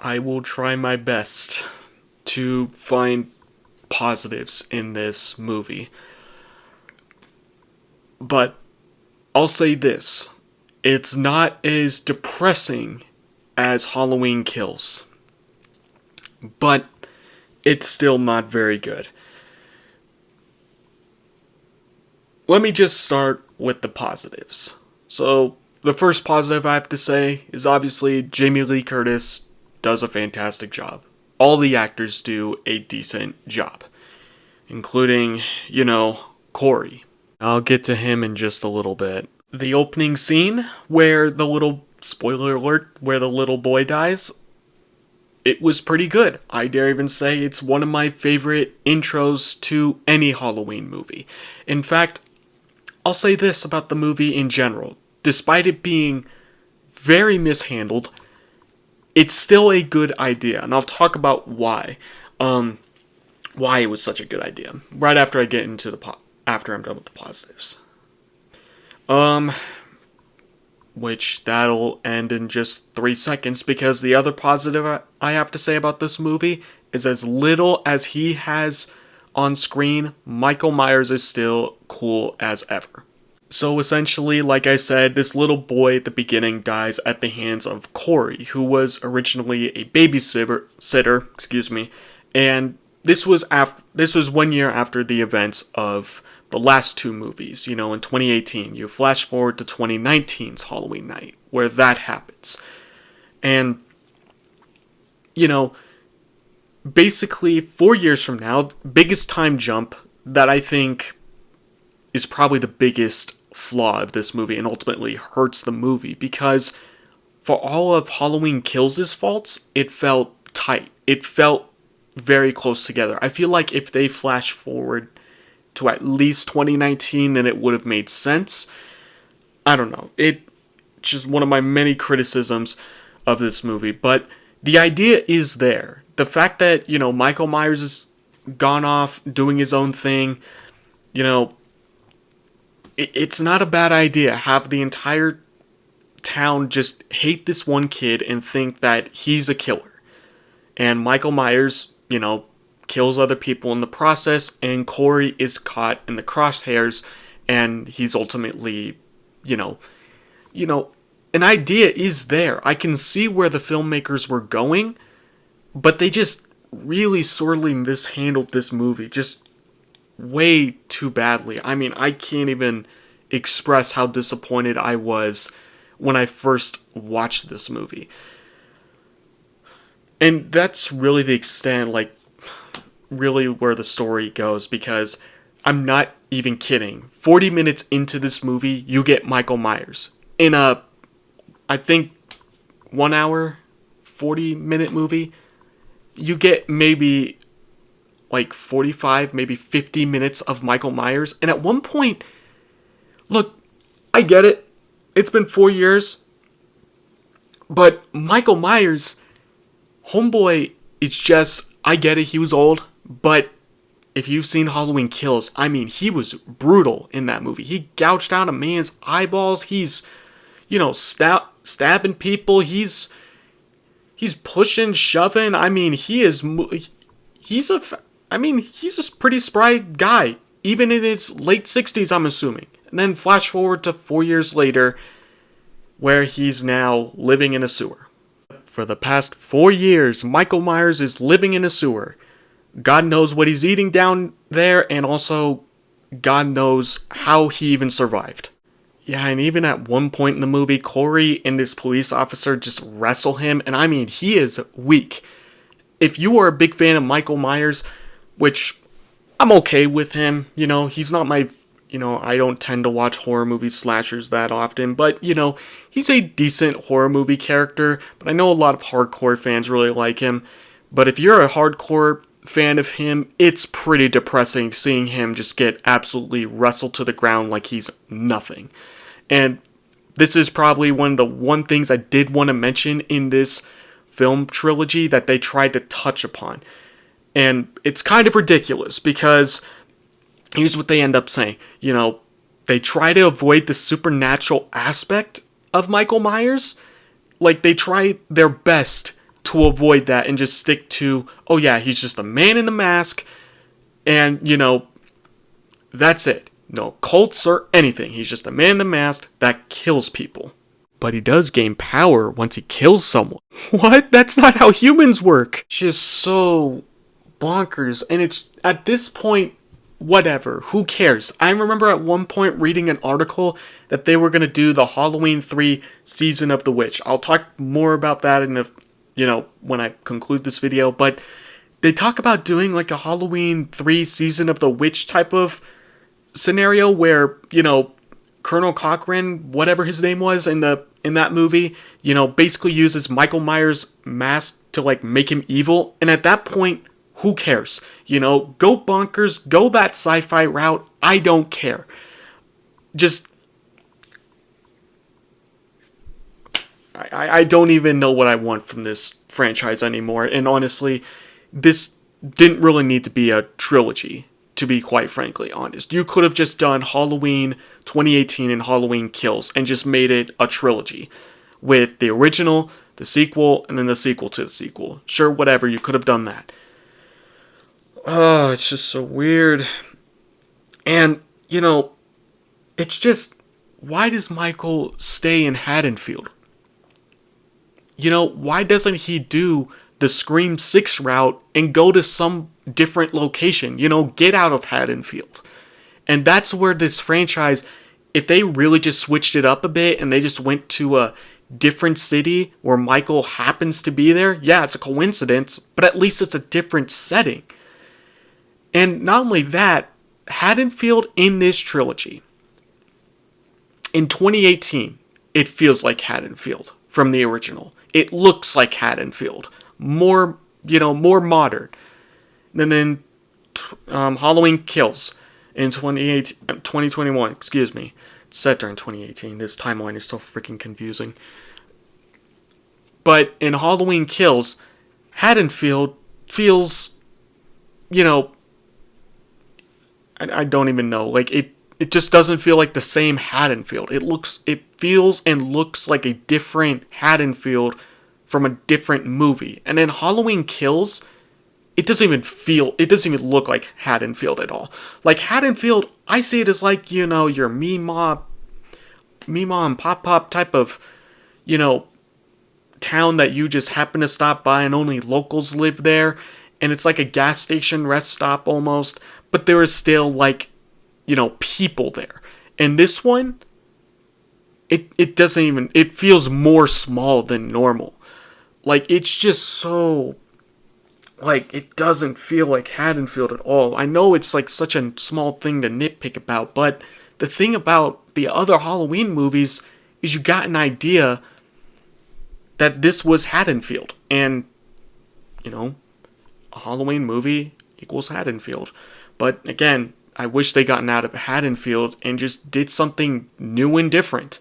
I will try my best to find positives in this movie. But I'll say this, it's not as depressing as Halloween Kills, but it's still not very good. Let me just start with the positives. So, the first positive I have to say is obviously Jamie Lee Curtis does a fantastic job. All the actors do a decent job, including, Corey. I'll get to him in just a little bit. The opening scene where the little, spoiler alert, where the little boy dies, it was pretty good. I dare even say it's one of my favorite intros to any Halloween movie. In fact, I'll say this about the movie in general. Despite it being very mishandled, it's still a good idea, and I'll talk about why. Why it was such a good idea. Right after I get into after I'm done with the positives. Which that'll end in just 3 seconds, because the other positive I have to say about this movie is as little as he has on screen, Michael Myers is still cool as ever. So essentially, like I said, this little boy at the beginning dies at the hands of Corey, who was originally a babysitter, and this was 1 year after the events of the last two movies, in 2018. You flash forward to 2019's Halloween Night, where that happens. And, basically 4 years from now, biggest time jump that I think is probably the biggest flaw of this movie and ultimately hurts the movie, because for all of Halloween Kills' faults, it felt tight. It felt very close together. I feel like if they flash forward to at least 2019, then it would have made sense. I don't know. It's just one of my many criticisms of this movie, but the idea is there. The fact that, Michael Myers has gone off doing his own thing, it's not a bad idea. Have the entire town just hate this one kid and think that he's a killer. And Michael Myers, kills other people in the process, and Corey is caught in the crosshairs, and he's ultimately, an idea is there. I can see where the filmmakers were going, but they just really sorely mishandled this movie, just way too badly. I mean, I can't even express how disappointed I was when I first watched this movie. And that's really the extent, really where the story goes, because I'm not even kidding. 40 minutes into this movie, you get Michael Myers. In I think, 1 hour, 40-minute movie, you get maybe 45, maybe 50 minutes of Michael Myers. And at one point, look, I get it. It's been 4 years. But Michael Myers, homeboy, it's just, I get it, he was old. But if you've seen Halloween Kills, I mean, he was brutal in that movie. He gouged out a man's eyeballs. He's, stabbing people. He's pushing, shoving. I mean, he's a pretty spry guy, even in his late 60s, I'm assuming. And then flash forward to 4 years later, where he's now living in a sewer. For the past 4 years, Michael Myers is living in a sewer. God knows what he's eating down there, and also God knows how he even survived. Yeah, and even at one point in the movie, Corey and this police officer just wrestle him, and I mean, he is weak. If you are a big fan of Michael Myers, which I'm okay with him, he's not my, I don't tend to watch horror movie slashers that often, but, he's a decent horror movie character, but I know a lot of hardcore fans really like him. But if you're a hardcore fan of him, it's pretty depressing seeing him just get absolutely wrestled to the ground like he's nothing. And this is probably one of the things I did want to mention in this film trilogy that they tried to touch upon. And it's kind of ridiculous, because here's what they end up saying. They try to avoid the supernatural aspect of Michael Myers. They try their best to avoid that and just stick to, oh yeah, he's just a man in the mask, and, that's it. No cults or anything. He's just a man in the mask that kills people. But he does gain power once he kills someone. What? That's not how humans work. It's just so bonkers. And it's, at this point, whatever. Who cares? I remember at one point reading an article that they were going to do the Halloween 3 Season of the Witch. I'll talk more about that in the, when I conclude this video. But they talk about doing like a Halloween 3 Season of the Witch type of scenario where, Colonel Cochran, whatever his name was in that movie, basically uses Michael Myers' mask to like make him evil. And at that point, who cares? Go bonkers, go that sci-fi route. I don't care. Just, I don't even know what I want from this franchise anymore. And honestly, this didn't really need to be a trilogy, to be quite frankly honest. You could have just done Halloween 2018 and Halloween Kills and just made it a trilogy with the original, the sequel, and then the sequel to the sequel. Sure, whatever, you could have done that. Oh, it's just so weird. And, it's just, why does Michael stay in Haddonfield? Why doesn't he do the Scream 6 route and go to some different location? Get out of Haddonfield. And that's where this franchise, if they really just switched it up a bit and they just went to a different city where Michael happens to be there, yeah, it's a coincidence, but at least it's a different setting. And not only that, Haddonfield in this trilogy, in 2018, it feels like Haddonfield from the original. It looks like Haddonfield. More modern. Then in Halloween Kills in 2021, excuse me. It's set during 2018. This timeline is so freaking confusing. But in Halloween Kills, Haddonfield feels, I don't even know. Like, it just doesn't feel like the same Haddonfield. It feels and looks like a different Haddonfield from a different movie. And in Halloween Kills, it doesn't even look like Haddonfield at all. Like, Haddonfield, I see it as like, your Meemaw and Pop type of, town that you just happen to stop by and only locals live there. And it's like a gas station rest stop almost. But there is still like, people there. And this one, it doesn't even, it feels more small than normal. Like, it's just so, like, it doesn't feel like Haddonfield at all. I know it's like such a small thing to nitpick about, but the thing about the other Halloween movies is you got an idea that this was Haddonfield. And, a Halloween movie equals Haddonfield. But again, I wish they gotten out of Haddonfield and just did something new and different.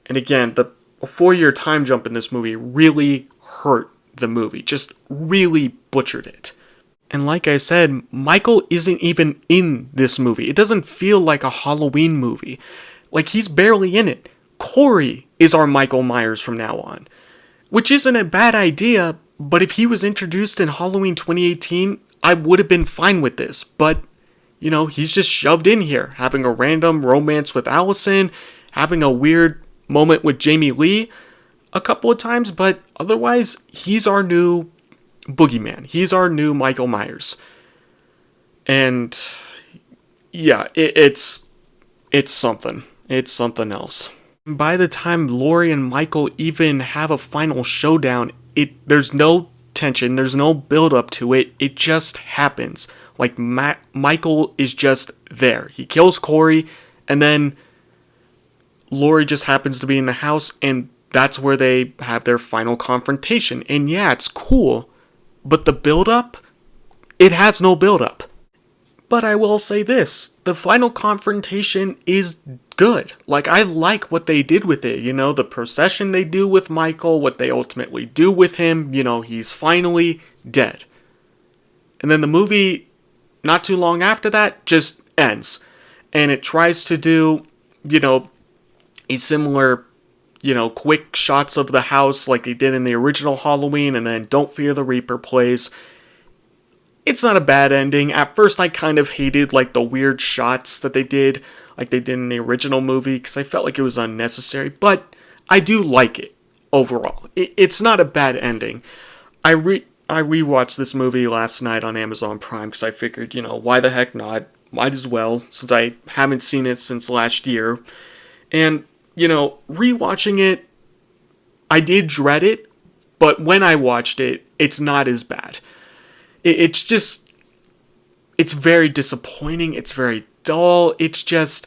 And again, the 4-year time jump in this movie really hurt the movie. Just really butchered it. And like I said, Michael isn't even in this movie. It doesn't feel like a Halloween movie. Like, he's barely in it. Corey is our Michael Myers from now on. Which isn't a bad idea, but if he was introduced in Halloween 2018, I would have been fine with this. But, he's just shoved in here, having a random romance with Allison, having a weird moment with Jamie Lee a couple of times, but otherwise, he's our new boogeyman. He's our new Michael Myers. And, yeah, it's something. It's something else. By the time Laurie and Michael even have a final showdown, there's no tension, there's no build up to it, it just happens. Like, Michael is just there. He kills Corey, and then Laurie just happens to be in the house, and that's where they have their final confrontation. And yeah, it's cool, but the build up, it has no build up. But I will say this, the final confrontation is good. Like, I like what they did with it, the procession they do with Michael, what they ultimately do with him, he's finally dead. And then the movie, not too long after that, just ends. And it tries to do, a similar quick shots of the house like they did in the original Halloween, and then Don't Fear the Reaper plays. It's not a bad ending. At first, I kind of hated, like, the weird shots that they did, like they did in the original movie, because I felt like it was unnecessary, but I do like it overall. It's not a bad ending. I rewatched this movie last night on Amazon Prime, because I figured, why the heck not? Might as well, since I haven't seen it since last year. And, rewatching it, I did dread it, but when I watched it, it's not as bad. It's very disappointing, it's very dull, it's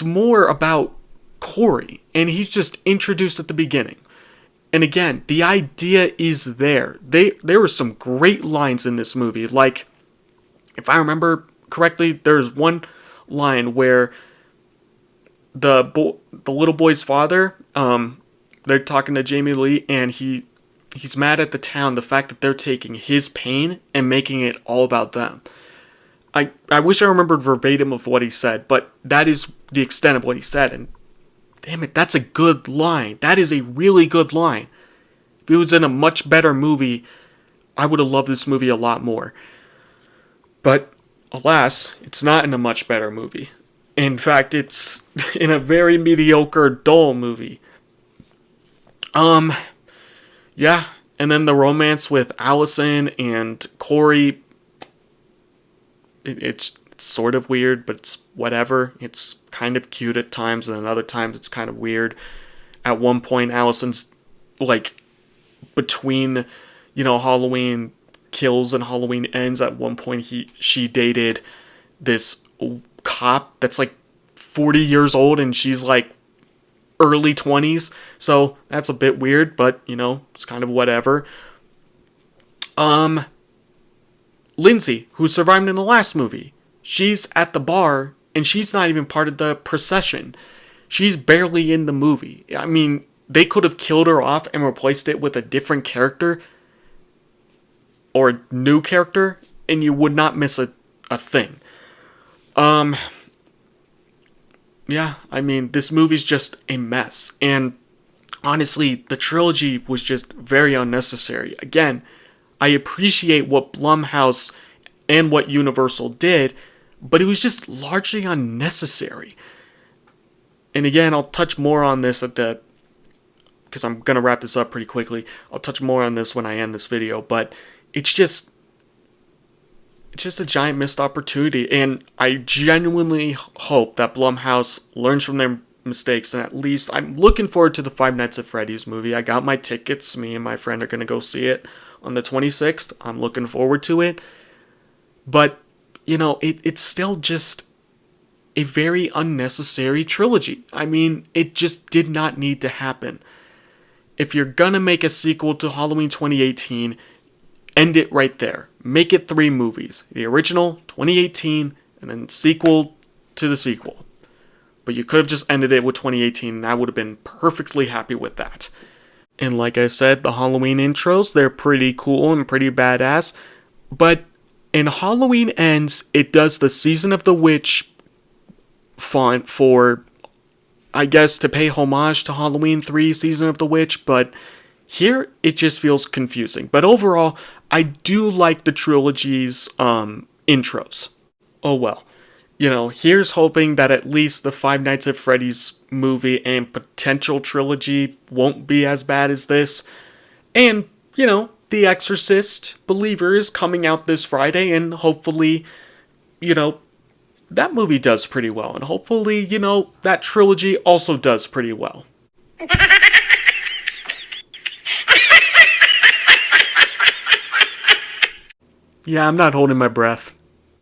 more about Corey, and he's just introduced at the beginning. And again, the idea is there. There were some great lines in this movie, like, if I remember correctly, there's one line where the little boy's father, they're talking to Jamie Lee, and he's mad at the town, the fact that they're taking his pain and making it all about them. I wish I remembered verbatim of what he said, but that is the extent of what he said, and damn it, that's a good line. That is a really good line. If it was in a much better movie, I would have loved this movie a lot more. But, alas, it's not in a much better movie. In fact, it's in a very mediocre, dull movie. Yeah, and then the romance with Allison and Corey, it's sort of weird, but it's whatever. It's kind of cute at times, and then other times it's kind of weird. At one point, Allison's, like, between, Halloween Kills and Halloween Ends, at one point she dated this cop that's, like, 40 years old, and she's, like, early 20s, so that's a bit weird, but, it's kind of whatever. Lindsay, who survived in the last movie, she's at the bar, and she's not even part of the procession. She's barely in the movie. I mean, they could have killed her off and replaced it with a different character, or a new character, and you would not miss a thing. Yeah, I mean, this movie's just a mess, and honestly, the trilogy was just very unnecessary. Again, I appreciate what Blumhouse and what Universal did, but it was just largely unnecessary. And again, I'll touch more on this because I'm going to wrap this up pretty quickly. I'll touch more on this when I end this video, but it's just a giant missed opportunity, and I genuinely hope that Blumhouse learns from their mistakes, and at least I'm looking forward to the Five Nights at Freddy's movie. I got my tickets. Me and my friend are going to go see it on the 26th. I'm looking forward to it. But, it's still just a very unnecessary trilogy. I mean, it just did not need to happen. If you're going to make a sequel to Halloween 2018, end it right there. Make it 3 movies. The original, 2018, and then sequel to the sequel. But you could have just ended it with 2018, and I would have been perfectly happy with that. And like I said, the Halloween intros, they're pretty cool and pretty badass. But in Halloween Ends, it does the Season of the Witch font for, I guess, to pay homage to Halloween 3 Season of the Witch, but here it just feels confusing. But overall, I do like the trilogy's intros. Oh well. Here's hoping that at least the Five Nights at Freddy's movie and potential trilogy won't be as bad as this. And, The Exorcist Believer is coming out this Friday, and hopefully, that movie does pretty well. And hopefully, that trilogy also does pretty well. Yeah, I'm not holding my breath.